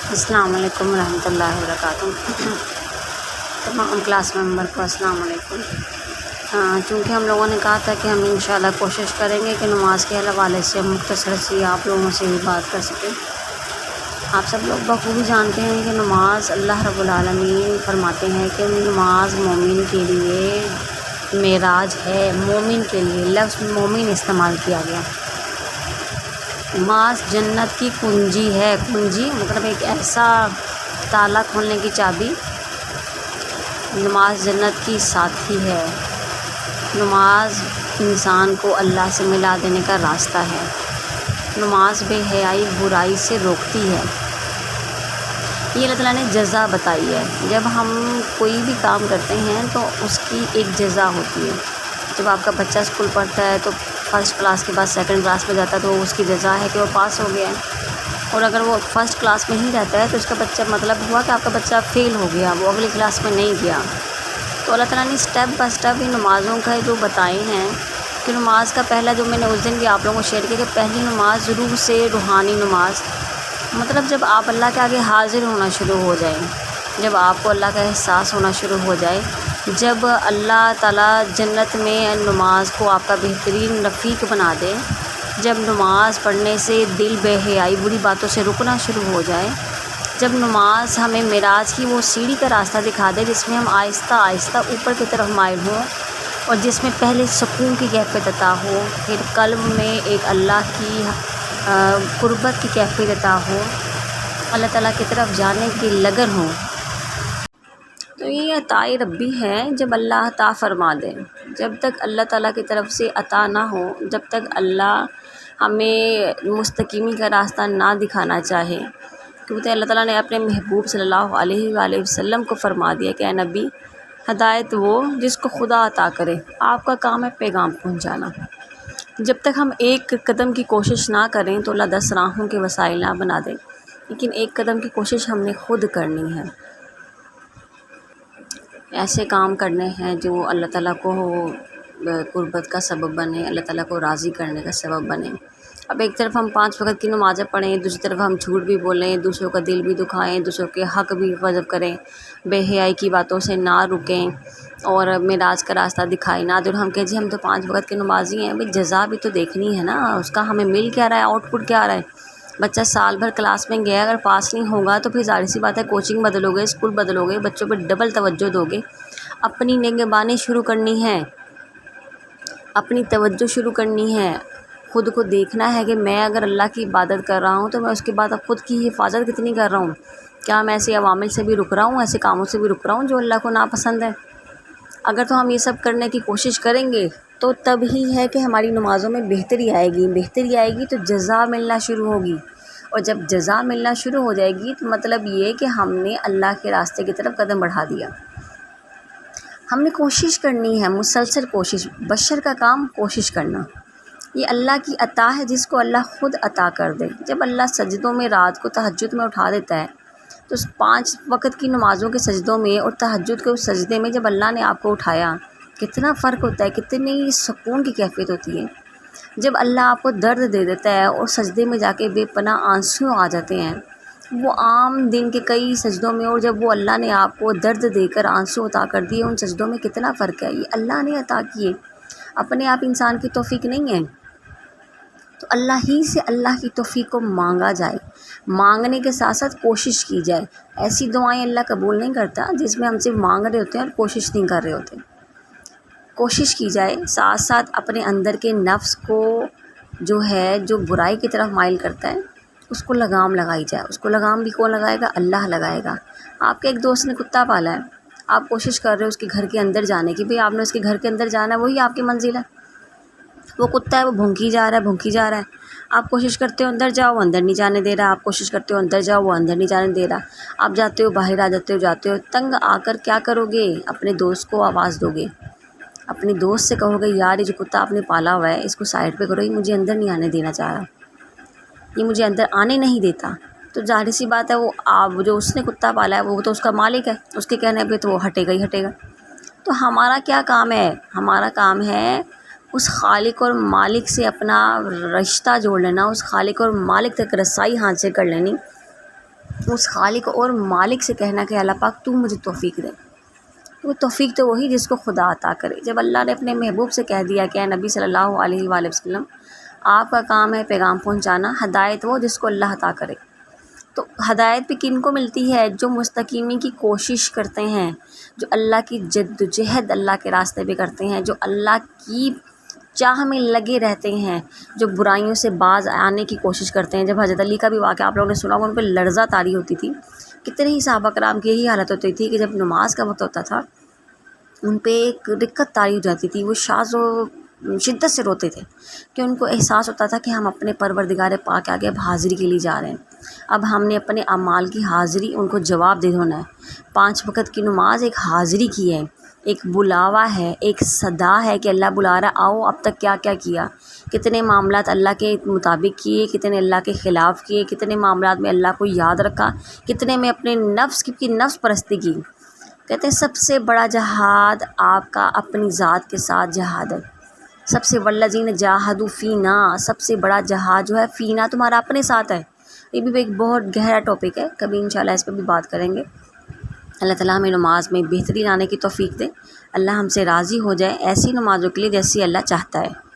السلام علیکم ورحمۃ اللہ وبرکاتہ۔ تمام کلاس ممبر کو السلام علیکم۔ چونکہ ہم لوگوں نے کہا تھا کہ ہم انشاءاللہ کوشش کریں گے کہ نماز کے حوالے سے مختصر سی آپ لوگوں سے بھی بات کر سکیں۔ آپ سب لوگ بخوبی جانتے ہیں کہ نماز اللہ رب العالمین فرماتے ہیں کہ نماز مومن کے لیے معراج ہے۔ مومن کے لیے لفظ مومن استعمال کیا گیا۔ نماز جنت کی کنجی ہے۔ کنجی مطلب ایک ایسا تالا کھولنے کی چابی۔ نماز جنت کی ساتھی ہے۔ نماز انسان کو اللہ سے ملا دینے کا راستہ ہے۔ نماز بے حیائی برائی سے روکتی ہے۔ یہ اللہ تعالیٰ نے جزا بتائی ہے۔ جب ہم کوئی بھی کام کرتے ہیں تو اس کی ایک جزا ہوتی ہے۔ جب آپ کا بچہ اسکول پڑھتا ہے تو فرسٹ کلاس کے بعد سیکنڈ کلاس میں جاتا ہے تو اس کی جزا ہے کہ وہ پاس ہو گیا ہے، اور اگر وہ فرسٹ کلاس میں ہی رہتا ہے تو اس کا بچہ مطلب ہوا کہ آپ کا بچہ فیل ہو گیا، وہ اگلی کلاس میں نہیں گیا۔ تو اللہ تعالیٰ نے اسٹیپ بائی اسٹیپ ان نمازوں کا جو بتائے ہیں کہ نماز کا پہلا جو میں نے اس دن بھی آپ لوگوں کو شیئر کیا کہ پہلی نماز ضرور سے روحانی نماز، مطلب جب آپ اللہ کے آگے حاضر ہونا شروع ہو جائیں، جب آپ کو اللہ کا احساس ہونا شروع ہو جائے، جب اللہ تعالیٰ جنت میں نماز کو آپ کا بہترین رفیق بنا دے، جب نماز پڑھنے سے دل بے حیائی بری باتوں سے رکنا شروع ہو جائے، جب نماز ہمیں معراج کی وہ سیڑھی کا راستہ دکھا دے جس میں ہم آہستہ آہستہ اوپر کی طرف مائل ہوں، اور جس میں پہلے سکون کی کیفیت عطا ہو، پھر قلب میں ایک اللہ کی قربت کی کیفیت عطا ہو، اللہ تعالیٰ کی طرف جانے کی لگن ہو، تو یہ عطائے ربی ہے جب اللہ عطا فرما دے۔ جب تک اللہ تعالیٰ کی طرف سے عطا نہ ہو، جب تک اللہ ہمیں مستقیمی کا راستہ نہ دکھانا چاہے، کیونکہ اللہ تعالیٰ نے اپنے محبوب صلی اللہ علیہ وآلہ وسلم کو فرما دیا کہ اے نبی، ہدایت وہ جس کو خدا عطا کرے، آپ کا کام ہے پیغام پہنچانا۔ جب تک ہم ایک قدم کی کوشش نہ کریں تو اللہ 10 راہوں کے وسائل نہ بنا دے، لیکن ایک قدم کی کوشش ہم نے خود کرنی ہے۔ ایسے کام کرنے ہیں جو اللہ تعالیٰ کو قربت کا سبب بنے، اللہ تعالیٰ کو راضی کرنے کا سبب بنے۔ اب ایک طرف ہم 5 وقت کی نمازیں پڑھیں، دوسری طرف ہم جھوٹ بھی بولیں، دوسروں کا دل بھی دکھائیں، دوسروں کے حق بھی غصب کریں، بے حیائی کی باتوں سے نہ رکیں، اور معراج کا راستہ دکھائی نہ دیں، اور ہم کہیں جی ہم تو 5 وقت کے نمازی ہیں، بھئی جزا بھی تو دیکھنی ہے نا، اس کا ہمیں مل کیا رہا ہے، آؤٹ پٹ کیا آ رہا ہے۔ بچہ سال بھر کلاس میں گیا، اگر پاس نہیں ہوگا تو پھر ظاہر سی بات ہے کوچنگ بدلو گے، اسکول بدلو گے، بچوں پہ ڈبل توجہ دو گے۔ اپنی نگہبانی شروع کرنی ہے، اپنی توجہ شروع کرنی ہے، خود کو دیکھنا ہے کہ میں اگر اللہ کی عبادت کر رہا ہوں تو میں اس کے بعد اب خود کی حفاظت کتنی کر رہا ہوں، کیا میں ایسے عوامل سے بھی رک رہا ہوں، ایسے کاموں سے بھی رک رہا ہوں جو اللہ کو ناپسند ہے۔ اگر تو ہم یہ سب کرنے کی کوشش کریں گے تو تب ہی ہے کہ ہماری نمازوں میں بہتری آئے گی، بہتری آئے گی تو جزا ملنا شروع ہوگی، اور جب جزا ملنا شروع ہو جائے گی تو مطلب یہ کہ ہم نے اللہ کے راستے کی طرف قدم بڑھا دیا۔ ہم نے کوشش کرنی ہے، مسلسل کوشش، بشر کا کام کوشش کرنا۔ یہ اللہ کی عطا ہے جس کو اللہ خود عطا کر دے۔ جب اللہ سجدوں میں رات کو تہجد میں اٹھا دیتا ہے تو اس 5 وقت کی نمازوں کے سجدوں میں اور تہجد کے اس سجدے میں جب اللہ نے آپ کو اٹھایا، کتنا فرق ہوتا ہے، کتنی سکون کی کیفیت ہوتی ہے۔ جب اللہ آپ کو درد دے دیتا ہے اور سجدے میں جا کے بے پناہ آنسو آ جاتے ہیں، وہ عام دن کے کئی سجدوں میں، اور جب وہ اللہ نے آپ کو درد دے کر آنسو عطا کر دیے، ان سجدوں میں کتنا فرق ہے۔ یہ اللہ نے عطا کیے، اپنے آپ انسان کی توفیق نہیں ہے، تو اللہ ہی سے اللہ کی توفیق کو مانگا جائے، مانگنے کے ساتھ ساتھ کوشش کی جائے۔ ایسی دعائیں اللہ قبول نہیں کرتا جس میں ہم صرف مانگ رہے ہوتے ہیں اور کوشش نہیں کر رہے ہوتے۔ کوشش کی جائے، ساتھ ساتھ اپنے اندر کے نفس کو جو ہے جو برائی کی طرف مائل کرتا ہے اس کو لگام لگائی جائے۔ اس کو لگام بھی کون لگائے گا؟ اللہ لگائے گا۔ آپ کے ایک دوست نے کتا پالا ہے، آپ کوشش کر رہے ہو اس کے گھر کے اندر جانے کی، بھئی آپ نے اس کے گھر کے اندر جانا ہے، وہی آپ کی منزل ہے۔ وہ کتا ہے، وہ بھونکی جا رہا ہے، بھونکی جا رہا ہے، آپ کوشش کرتے ہو اندر جاؤ، وہ اندر نہیں جانے دے رہا، آپ کوشش کرتے ہو اندر جاؤ، وہ اندر نہیں جانے دے رہا، آپ جاتے ہو باہر آ جاتے ہو، جاتے ہو، تنگ آ کر کیا کرو گے؟ اپنے دوست کو آواز دو گے، اپنے دوست سے کہو گے یار یہ جو کتا آپ نے پالا ہوا ہے اس کو سائڈ پہ کرو، یہ مجھے اندر نہیں آنے دینا چاہ رہا، یہ مجھے اندر آنے نہیں دیتا۔ تو ظاہر سی بات ہے وہ آپ جو اس نے کتا پالا ہے وہ تو اس کا مالک ہے، اس کے کہنے پہ تو وہ ہٹے گا ہی ہٹے گا۔ تو ہمارا کیا کام ہے؟ ہمارا کام ہے اس خالق اور مالک سے اپنا رشتہ جوڑ لینا، اس خالق اور مالک تک رسائی حاصل کر لینی، اس خالق اور مالک سے کہنا کہ اللہ پاک تو مجھے توفیق دے. وہ توفیق تو وہی جس کو خدا عطا کرے. جب اللہ نے اپنے محبوب سے کہہ دیا کہ اے نبی صلی اللہ علیہ وآلہ وسلم آپ کا کام ہے پیغام پہنچانا، ہدایت وہ جس کو اللہ عطا کرے. تو ہدایت بھی کن کو ملتی ہے؟ جو مستقیمی کی کوشش کرتے ہیں، جو اللہ کی جد و جہد اللہ کے راستے پہ کرتے ہیں، جو اللہ کی چاہ میں لگے رہتے ہیں، جو برائیوں سے باز آنے کی کوشش کرتے ہیں. جب حضرت علی کا بھی واقعہ آپ لوگوں نے سنا ہوگا، ان پہ لرزہ طاری ہوتی تھی. کتنے ہی صحابہ کرام کی یہی حالت ہوتی تھی کہ جب نماز کا وقت ہوتا تھا ان پہ ایک دقت طاری ہو جاتی تھی. وہ شاذ و شدت سے روتے تھے کہ ان کو احساس ہوتا تھا کہ ہم اپنے پروردگار پاک کے آگے اب حاضری کے لیے جا رہے ہیں. اب ہم نے اپنے اعمال کی حاضری ان کو جواب دے ہونا ہے. 5 وقت کی نماز ایک حاضری کی ہے، ایک بلاوا ہے، ایک صدا ہے کہ اللہ بلا رہا، آؤ اب تک کیا کیا کیا، کتنے معاملات اللہ کے مطابق کیے، کتنے اللہ کے خلاف کیے، کتنے معاملات میں اللہ کو یاد رکھا، کتنے میں اپنے نفس کی نفس پرستی کی. کہتے ہیں سب سے بڑا جہاد آپ کا اپنی ذات کے ساتھ جہاد ہے. سب سے والذین جاہدوا فینا، سب سے بڑا جہاد جو ہے فینا تمہارا اپنے ساتھ ہے. یہ بھی ایک بہت گہرا ٹاپک ہے، کبھی انشاءاللہ اس پہ بھی بات کریں گے. اللہ تعالیٰ ہمیں نماز میں بہتری لانے کی توفیق دے. اللہ ہم سے راضی ہو جائے ایسی نمازوں کے لیے جیسی اللہ چاہتا ہے.